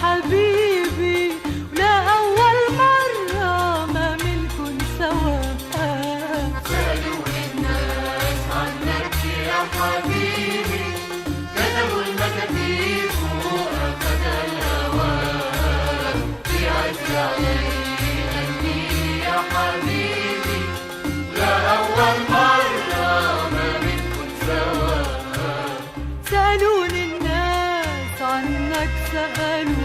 حبيبي، ولا أول مرة ما منكن سوا. سألوني الناس عنك يا حبيبي، كتبوا المكاتيب وأخذ الهوى في عز عيني يا حبيبي، لا أول مرة ما منكن سوا. سألوني الناس عنك، سألوني